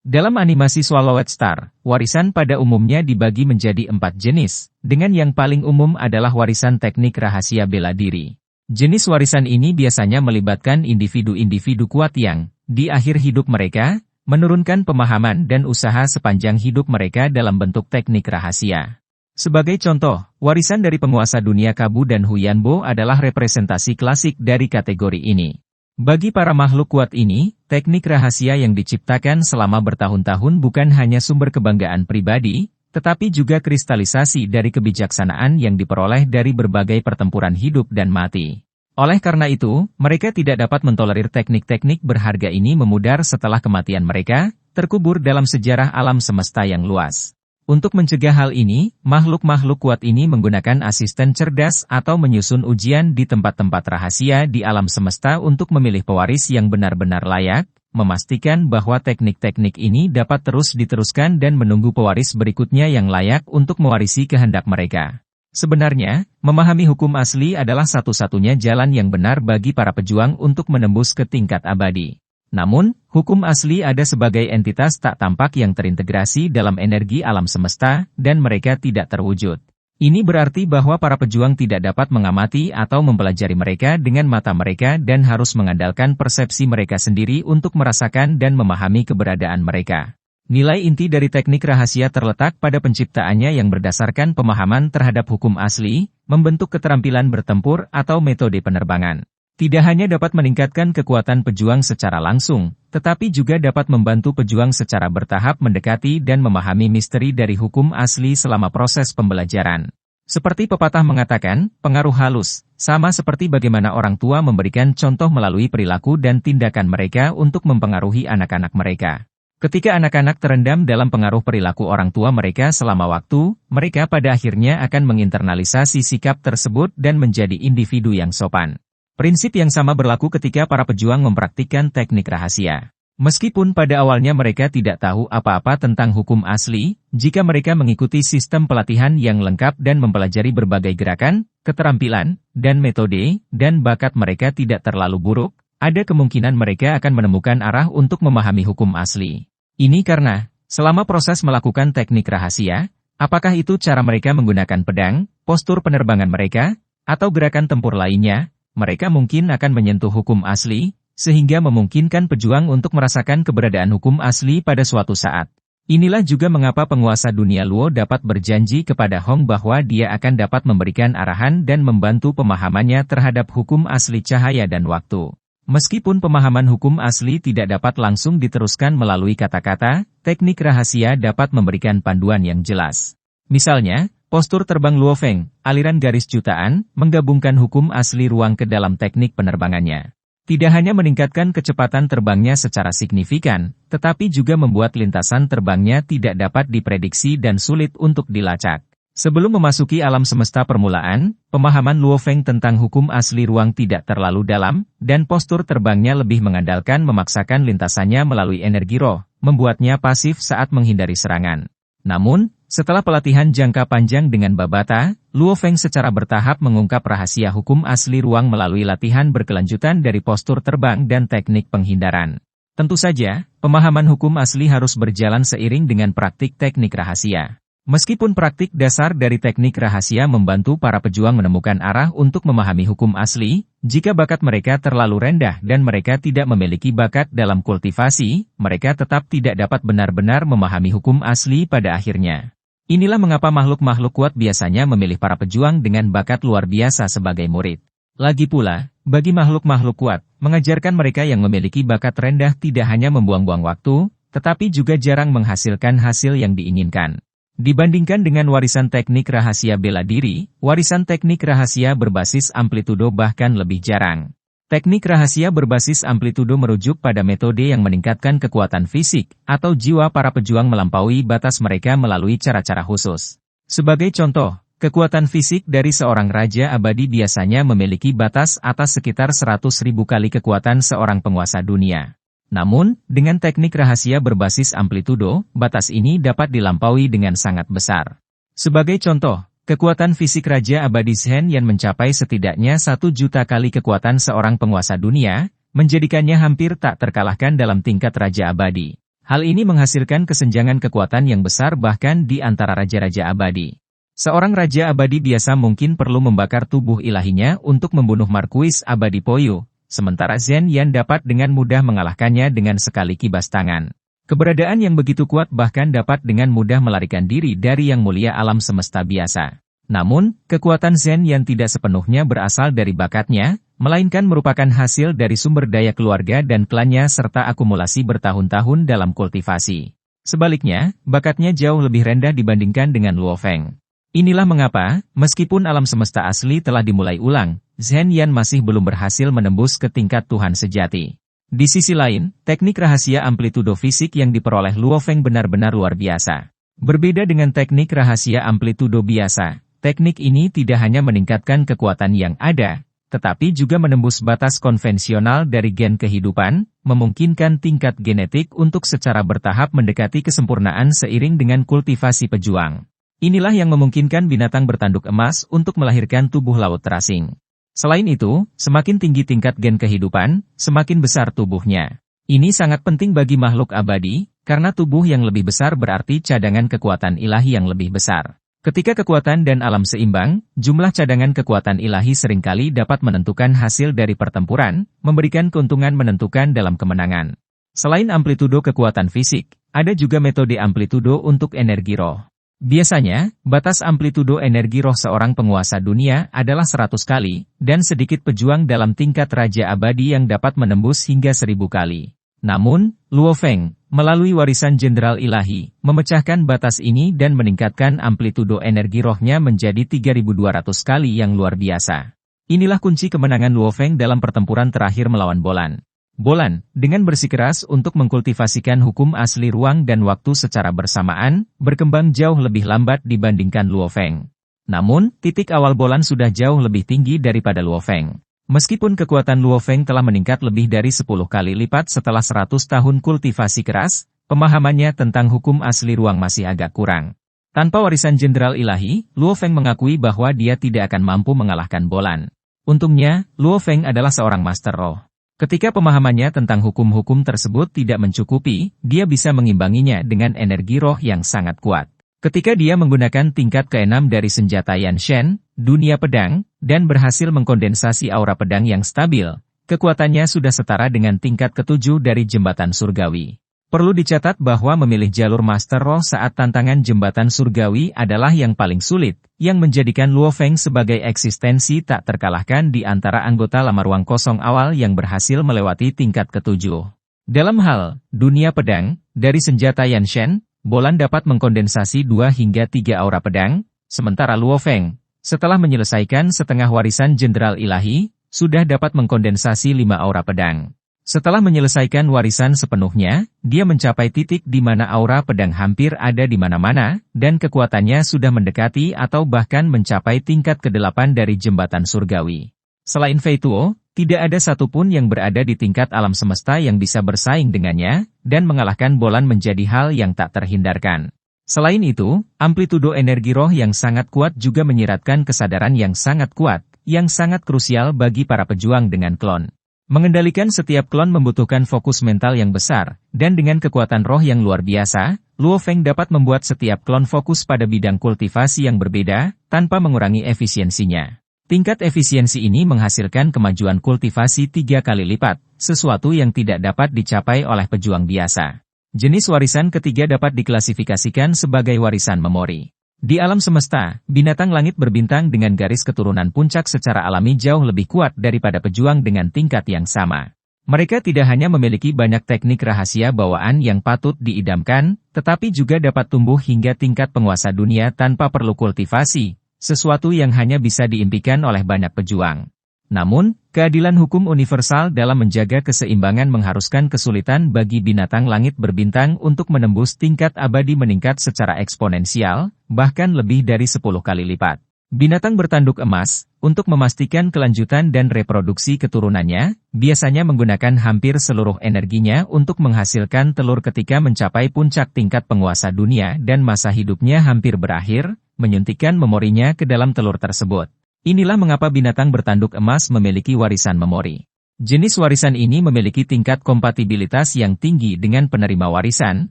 Dalam animasi Swallowed Star, warisan pada umumnya dibagi menjadi 4 jenis, dengan yang paling umum adalah warisan teknik rahasia bela diri. Jenis warisan ini biasanya melibatkan individu-individu kuat yang, di akhir hidup mereka, menurunkan pemahaman dan usaha sepanjang hidup mereka dalam bentuk teknik rahasia. Sebagai contoh, warisan dari penguasa dunia Kabu dan Huyanbo adalah representasi klasik dari kategori ini. Bagi para makhluk kuat ini, teknik rahasia yang diciptakan selama bertahun-tahun bukan hanya sumber kebanggaan pribadi, tetapi juga kristalisasi dari kebijaksanaan yang diperoleh dari berbagai pertempuran hidup dan mati. Oleh karena itu, mereka tidak dapat mentolerir teknik-teknik berharga ini memudar setelah kematian mereka, terkubur dalam sejarah alam semesta yang luas. Untuk mencegah hal ini, makhluk-makhluk kuat ini menggunakan asisten cerdas atau menyusun ujian di tempat-tempat rahasia di alam semesta untuk memilih pewaris yang benar-benar layak, memastikan bahwa teknik-teknik ini dapat terus diteruskan dan menunggu pewaris berikutnya yang layak untuk mewarisi kehendak mereka. Sebenarnya, memahami hukum asli adalah satu-satunya jalan yang benar bagi para pejuang untuk menembus ke tingkat abadi. Namun, hukum asli ada sebagai entitas tak tampak yang terintegrasi dalam energi alam semesta, dan mereka tidak terwujud. Ini berarti bahwa para pejuang tidak dapat mengamati atau mempelajari mereka dengan mata mereka dan harus mengandalkan persepsi mereka sendiri untuk merasakan dan memahami keberadaan mereka. Nilai inti dari teknik rahasia terletak pada penciptaannya yang berdasarkan pemahaman terhadap hukum asli, membentuk keterampilan bertempur atau metode penerbangan. Tidak hanya dapat meningkatkan kekuatan pejuang secara langsung, tetapi juga dapat membantu pejuang secara bertahap mendekati dan memahami misteri dari hukum asli selama proses pembelajaran. Seperti pepatah mengatakan, pengaruh halus, sama seperti bagaimana orang tua memberikan contoh melalui perilaku dan tindakan mereka untuk mempengaruhi anak-anak mereka. Ketika anak-anak terendam dalam pengaruh perilaku orang tua mereka selama waktu, mereka pada akhirnya akan menginternalisasi sikap tersebut dan menjadi individu yang sopan. Prinsip yang sama berlaku ketika para pejuang mempraktikkan teknik rahasia. Meskipun pada awalnya mereka tidak tahu apa-apa tentang hukum asli, jika mereka mengikuti sistem pelatihan yang lengkap dan mempelajari berbagai gerakan, keterampilan, dan metode, dan bakat mereka tidak terlalu buruk, ada kemungkinan mereka akan menemukan arah untuk memahami hukum asli. Ini karena, selama proses melakukan teknik rahasia, apakah itu cara mereka menggunakan pedang, postur penerbangan mereka, atau gerakan tempur lainnya, mereka mungkin akan menyentuh hukum asli, sehingga memungkinkan pejuang untuk merasakan keberadaan hukum asli pada suatu saat. Inilah juga mengapa penguasa dunia Luo dapat berjanji kepada Hong bahwa dia akan dapat memberikan arahan dan membantu pemahamannya terhadap hukum asli cahaya dan waktu. Meskipun pemahaman hukum asli tidak dapat langsung diteruskan melalui kata-kata, teknik rahasia dapat memberikan panduan yang jelas. Misalnya, postur terbang Luo Feng, aliran garis jutaan, menggabungkan hukum asli ruang ke dalam teknik penerbangannya. Tidak hanya meningkatkan kecepatan terbangnya secara signifikan, tetapi juga membuat lintasan terbangnya tidak dapat diprediksi dan sulit untuk dilacak. Sebelum memasuki alam semesta permulaan, pemahaman Luo Feng tentang hukum asli ruang tidak terlalu dalam, dan postur terbangnya lebih mengandalkan memaksakan lintasannya melalui energi roh, membuatnya pasif saat menghindari serangan. Namun, setelah pelatihan jangka panjang dengan Babata, Luo Feng secara bertahap mengungkap rahasia hukum asli ruang melalui latihan berkelanjutan dari postur terbang dan teknik penghindaran. Tentu saja, pemahaman hukum asli harus berjalan seiring dengan praktik teknik rahasia. Meskipun praktik dasar dari teknik rahasia membantu para pejuang menemukan arah untuk memahami hukum asli, jika bakat mereka terlalu rendah dan mereka tidak memiliki bakat dalam kultivasi, mereka tetap tidak dapat benar-benar memahami hukum asli pada akhirnya. Inilah mengapa makhluk-makhluk kuat biasanya memilih para pejuang dengan bakat luar biasa sebagai murid. Lagi pula, bagi makhluk-makhluk kuat, mengajarkan mereka yang memiliki bakat rendah tidak hanya membuang-buang waktu, tetapi juga jarang menghasilkan hasil yang diinginkan. Dibandingkan dengan warisan teknik rahasia bela diri, warisan teknik rahasia berbasis amplitudo bahkan lebih jarang. Teknik rahasia berbasis amplitudo merujuk pada metode yang meningkatkan kekuatan fisik, atau jiwa para pejuang melampaui batas mereka melalui cara-cara khusus. Sebagai contoh, kekuatan fisik dari seorang raja abadi biasanya memiliki batas atas sekitar 100.000 kali kekuatan seorang penguasa dunia. Namun, dengan teknik rahasia berbasis amplitudo, batas ini dapat dilampaui dengan sangat besar. Sebagai contoh, kekuatan fisik Raja Abadi Shen yang mencapai setidaknya 1 juta kali kekuatan seorang penguasa dunia, menjadikannya hampir tak terkalahkan dalam tingkat Raja Abadi. Hal ini menghasilkan kesenjangan kekuatan yang besar bahkan di antara raja-raja abadi. Seorang raja abadi biasa mungkin perlu membakar tubuh ilahinya untuk membunuh Marquis abadi Poyo, sementara Zhen Yan dapat dengan mudah mengalahkannya dengan sekali kibas tangan. Keberadaan yang begitu kuat bahkan dapat dengan mudah melarikan diri dari yang mulia alam semesta biasa. Namun, kekuatan Zhen Yan tidak sepenuhnya berasal dari bakatnya, melainkan merupakan hasil dari sumber daya keluarga dan klannya serta akumulasi bertahun-tahun dalam kultivasi. Sebaliknya, bakatnya jauh lebih rendah dibandingkan dengan Luo Feng. Inilah mengapa, meskipun alam semesta asli telah dimulai ulang, Zhen Yan masih belum berhasil menembus ke tingkat Tuhan sejati. Di sisi lain, teknik rahasia amplitudo fisik yang diperoleh Luo Feng benar-benar luar biasa. Berbeda dengan teknik rahasia amplitudo biasa, teknik ini tidak hanya meningkatkan kekuatan yang ada, tetapi juga menembus batas konvensional dari gen kehidupan, memungkinkan tingkat genetik untuk secara bertahap mendekati kesempurnaan seiring dengan kultivasi pejuang. Inilah yang memungkinkan binatang bertanduk emas untuk melahirkan tubuh laut terasing. Selain itu, semakin tinggi tingkat gen kehidupan, semakin besar tubuhnya. Ini sangat penting bagi makhluk abadi, karena tubuh yang lebih besar berarti cadangan kekuatan ilahi yang lebih besar. Ketika kekuatan dan alam seimbang, jumlah cadangan kekuatan ilahi seringkali dapat menentukan hasil dari pertempuran, memberikan keuntungan menentukan dalam kemenangan. Selain amplitudo kekuatan fisik, ada juga metode amplitudo untuk energi roh. Biasanya, batas amplitudo energi roh seorang penguasa dunia adalah 100 kali, dan sedikit pejuang dalam tingkat raja abadi yang dapat menembus hingga 1000 kali. Namun, Luo Feng, melalui warisan jenderal ilahi, memecahkan batas ini dan meningkatkan amplitudo energi rohnya menjadi 3200 kali yang luar biasa. Inilah kunci kemenangan Luo Feng dalam pertempuran terakhir melawan Bolan. Bolan, dengan bersikeras untuk mengkultivasikan hukum asli ruang dan waktu secara bersamaan, berkembang jauh lebih lambat dibandingkan Luo Feng. Namun, titik awal Bolan sudah jauh lebih tinggi daripada Luo Feng. Meskipun kekuatan Luo Feng telah meningkat lebih dari 10 kali lipat setelah 100 tahun kultivasi keras, pemahamannya tentang hukum asli ruang masih agak kurang. Tanpa warisan jenderal ilahi, Luo Feng mengakui bahwa dia tidak akan mampu mengalahkan Bolan. Untungnya, Luo Feng adalah seorang master roh. Ketika pemahamannya tentang hukum-hukum tersebut tidak mencukupi, dia bisa mengimbanginya dengan energi roh yang sangat kuat. Ketika dia menggunakan tingkat ke-6 dari senjata Yan Shen, dunia pedang, dan berhasil mengkondensasi aura pedang yang stabil, kekuatannya sudah setara dengan tingkat ke-7 dari jembatan surgawi. Perlu dicatat bahwa memilih jalur master roh saat tantangan jembatan surgawi adalah yang paling sulit, yang menjadikan Luo Feng sebagai eksistensi tak terkalahkan di antara anggota lama ruang kosong awal yang berhasil melewati tingkat ke-7. Dalam hal dunia pedang, dari senjata Yan Shen, Bolan dapat mengkondensasi 2 hingga 3 aura pedang, sementara Luo Feng, setelah menyelesaikan setengah warisan jenderal ilahi, sudah dapat mengkondensasi 5 aura pedang. Setelah menyelesaikan warisan sepenuhnya, dia mencapai titik di mana aura pedang hampir ada di mana-mana, dan kekuatannya sudah mendekati atau bahkan mencapai tingkat ke-8 dari jembatan surgawi. Selain Fei Tuo, tidak ada satupun yang berada di tingkat alam semesta yang bisa bersaing dengannya, dan mengalahkan Bolan menjadi hal yang tak terhindarkan. Selain itu, amplitudo energi roh yang sangat kuat juga menyiratkan kesadaran yang sangat kuat, yang sangat krusial bagi para pejuang dengan klon. Mengendalikan setiap klon membutuhkan fokus mental yang besar, dan dengan kekuatan roh yang luar biasa, Luo Feng dapat membuat setiap klon fokus pada bidang kultivasi yang berbeda, tanpa mengurangi efisiensinya. Tingkat efisiensi ini menghasilkan kemajuan kultivasi 3 kali lipat, sesuatu yang tidak dapat dicapai oleh pejuang biasa. Jenis warisan ketiga dapat diklasifikasikan sebagai warisan memori. Di alam semesta, binatang langit berbintang dengan garis keturunan puncak secara alami jauh lebih kuat daripada pejuang dengan tingkat yang sama. Mereka tidak hanya memiliki banyak teknik rahasia bawaan yang patut diidamkan, tetapi juga dapat tumbuh hingga tingkat penguasa dunia tanpa perlu kultivasi, sesuatu yang hanya bisa diimpikan oleh banyak pejuang. Namun, keadilan hukum universal dalam menjaga keseimbangan mengharuskan kesulitan bagi binatang langit berbintang untuk menembus tingkat abadi meningkat secara eksponensial, bahkan lebih dari 10 kali lipat. Binatang bertanduk emas, untuk memastikan kelanjutan dan reproduksi keturunannya, biasanya menggunakan hampir seluruh energinya untuk menghasilkan telur ketika mencapai puncak tingkat penguasa dunia dan masa hidupnya hampir berakhir, menyuntikkan memorinya ke dalam telur tersebut. Inilah mengapa binatang bertanduk emas memiliki warisan memori. Jenis warisan ini memiliki tingkat kompatibilitas yang tinggi dengan penerima warisan,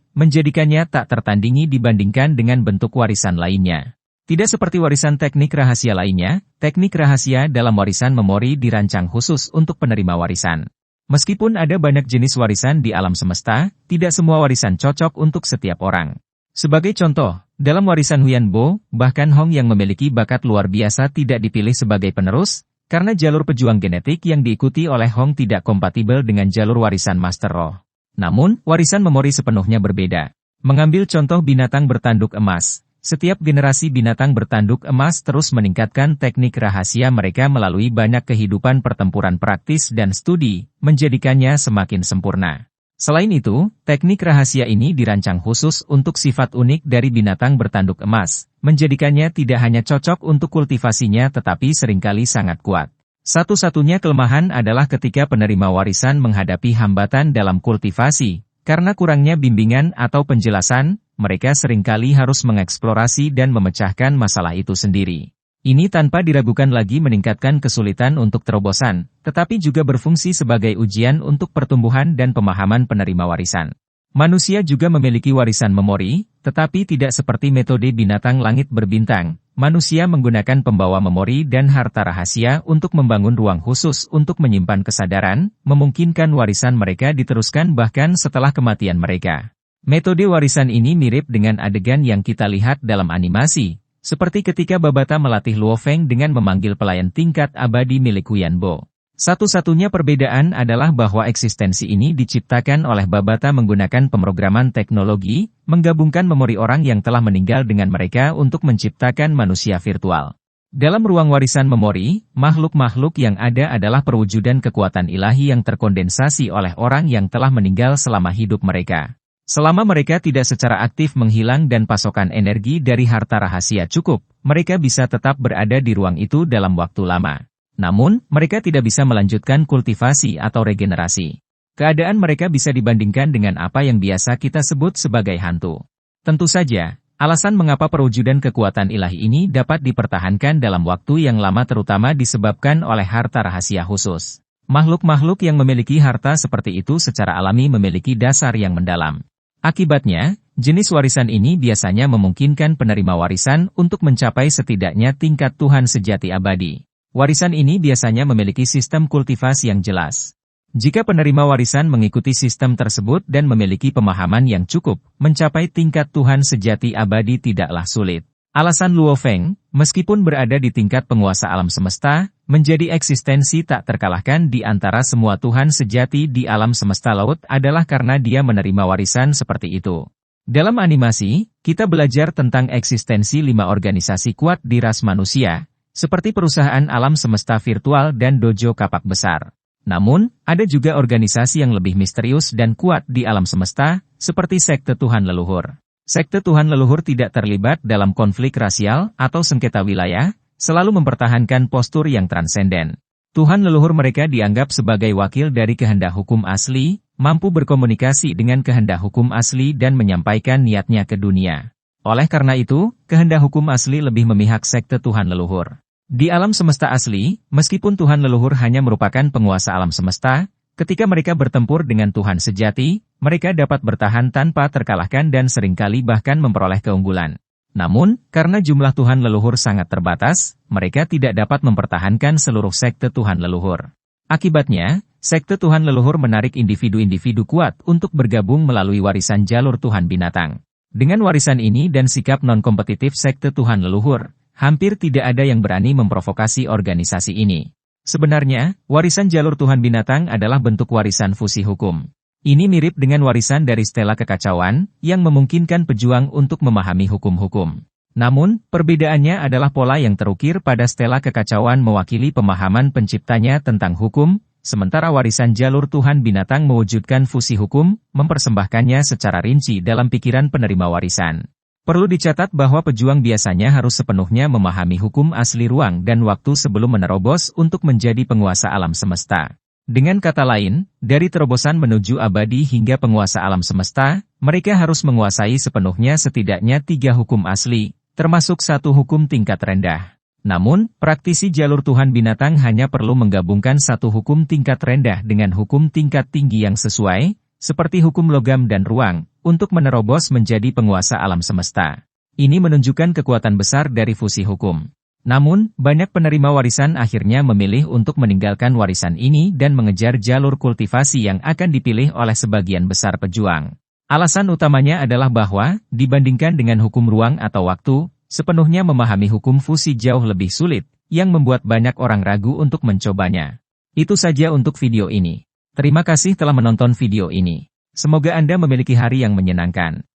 menjadikannya tak tertandingi dibandingkan dengan bentuk warisan lainnya. Tidak seperti warisan teknik rahasia lainnya, teknik rahasia dalam warisan memori dirancang khusus untuk penerima warisan. Meskipun ada banyak jenis warisan di alam semesta, tidak semua warisan cocok untuk setiap orang. Sebagai contoh, dalam warisan Huyanbo, bahkan Hong yang memiliki bakat luar biasa tidak dipilih sebagai penerus, karena jalur pejuang genetik yang diikuti oleh Hong tidak kompatibel dengan jalur warisan Master Roh. Namun, warisan memori sepenuhnya berbeda. Mengambil contoh binatang bertanduk emas, setiap generasi binatang bertanduk emas terus meningkatkan teknik rahasia mereka melalui banyak kehidupan pertempuran praktis dan studi, menjadikannya semakin sempurna. Selain itu, teknik rahasia ini dirancang khusus untuk sifat unik dari binatang bertanduk emas, menjadikannya tidak hanya cocok untuk kultivasinya tetapi seringkali sangat kuat. Satu-satunya kelemahan adalah ketika penerima warisan menghadapi hambatan dalam kultivasi, karena kurangnya bimbingan atau penjelasan, mereka seringkali harus mengeksplorasi dan memecahkan masalah itu sendiri. Ini tanpa diragukan lagi meningkatkan kesulitan untuk terobosan, tetapi juga berfungsi sebagai ujian untuk pertumbuhan dan pemahaman penerima warisan. Manusia juga memiliki warisan memori, tetapi tidak seperti metode binatang langit berbintang. Manusia menggunakan pembawa memori dan harta rahasia untuk membangun ruang khusus untuk menyimpan kesadaran, memungkinkan warisan mereka diteruskan bahkan setelah kematian mereka. Metode warisan ini mirip dengan adegan yang kita lihat dalam animasi, seperti ketika Babata melatih Luo Feng dengan memanggil pelayan tingkat abadi milik Huyanbo. Satu-satunya perbedaan adalah bahwa eksistensi ini diciptakan oleh Babata menggunakan pemrograman teknologi, menggabungkan memori orang yang telah meninggal dengan mereka untuk menciptakan manusia virtual. Dalam ruang warisan memori, makhluk-makhluk yang ada adalah perwujudan kekuatan ilahi yang terkondensasi oleh orang yang telah meninggal selama hidup mereka. Selama mereka tidak secara aktif menghilang dan pasokan energi dari harta rahasia cukup, mereka bisa tetap berada di ruang itu dalam waktu lama. Namun, mereka tidak bisa melanjutkan kultivasi atau regenerasi. Keadaan mereka bisa dibandingkan dengan apa yang biasa kita sebut sebagai hantu. Tentu saja, alasan mengapa perwujudan kekuatan ilahi ini dapat dipertahankan dalam waktu yang lama terutama disebabkan oleh harta rahasia khusus. Makhluk-makhluk yang memiliki harta seperti itu secara alami memiliki dasar yang mendalam. Akibatnya, jenis warisan ini biasanya memungkinkan penerima warisan untuk mencapai setidaknya tingkat Tuhan sejati abadi. Warisan ini biasanya memiliki sistem kultivasi yang jelas. Jika penerima warisan mengikuti sistem tersebut dan memiliki pemahaman yang cukup, mencapai tingkat Tuhan sejati abadi tidaklah sulit. Alasan Luo Feng, meskipun berada di tingkat penguasa alam semesta, menjadi eksistensi tak terkalahkan di antara semua Tuhan sejati di alam semesta laut adalah karena dia menerima warisan seperti itu. Dalam animasi, kita belajar tentang eksistensi 5 organisasi kuat di ras manusia, seperti perusahaan alam semesta virtual dan dojo kapak besar. Namun, ada juga organisasi yang lebih misterius dan kuat di alam semesta, seperti sekte Tuhan leluhur. Sekte Tuhan leluhur tidak terlibat dalam konflik rasial atau sengketa wilayah, selalu mempertahankan postur yang transenden. Tuhan leluhur mereka dianggap sebagai wakil dari kehendak hukum asli, mampu berkomunikasi dengan kehendak hukum asli dan menyampaikan niatnya ke dunia. Oleh karena itu, kehendak hukum asli lebih memihak sekte Tuhan leluhur. Di alam semesta asli, meskipun Tuhan leluhur hanya merupakan penguasa alam semesta, ketika mereka bertempur dengan Tuhan sejati, mereka dapat bertahan tanpa terkalahkan dan seringkali bahkan memperoleh keunggulan. Namun, karena jumlah Tuhan leluhur sangat terbatas, mereka tidak dapat mempertahankan seluruh sekte Tuhan leluhur. Akibatnya, sekte Tuhan leluhur menarik individu-individu kuat untuk bergabung melalui warisan jalur Tuhan binatang. Dengan warisan ini dan sikap non-kompetitif sekte Tuhan leluhur, hampir tidak ada yang berani memprovokasi organisasi ini. Sebenarnya, warisan jalur Tuhan binatang adalah bentuk warisan fusi hukum. Ini mirip dengan warisan dari stela kekacauan, yang memungkinkan pejuang untuk memahami hukum-hukum. Namun, perbedaannya adalah pola yang terukir pada stela kekacauan mewakili pemahaman penciptanya tentang hukum, sementara warisan jalur Tuhan binatang mewujudkan fusi hukum, mempersembahkannya secara rinci dalam pikiran penerima warisan. Perlu dicatat bahwa pejuang biasanya harus sepenuhnya memahami hukum asli ruang dan waktu sebelum menerobos untuk menjadi penguasa alam semesta. Dengan kata lain, dari terobosan menuju abadi hingga penguasa alam semesta, mereka harus menguasai sepenuhnya setidaknya 3 hukum asli, termasuk 1 hukum tingkat rendah. Namun, praktisi jalur Tuhan binatang hanya perlu menggabungkan satu hukum tingkat rendah dengan hukum tingkat tinggi yang sesuai, seperti hukum logam dan ruang, untuk menerobos menjadi penguasa alam semesta. Ini menunjukkan kekuatan besar dari fusi hukum. Namun, banyak penerima warisan akhirnya memilih untuk meninggalkan warisan ini dan mengejar jalur kultivasi yang akan dipilih oleh sebagian besar pejuang. Alasan utamanya adalah bahwa, dibandingkan dengan hukum ruang atau waktu, sepenuhnya memahami hukum fusi jauh lebih sulit, yang membuat banyak orang ragu untuk mencobanya. Itu saja untuk video ini. Terima kasih telah menonton video ini. Semoga Anda memiliki hari yang menyenangkan.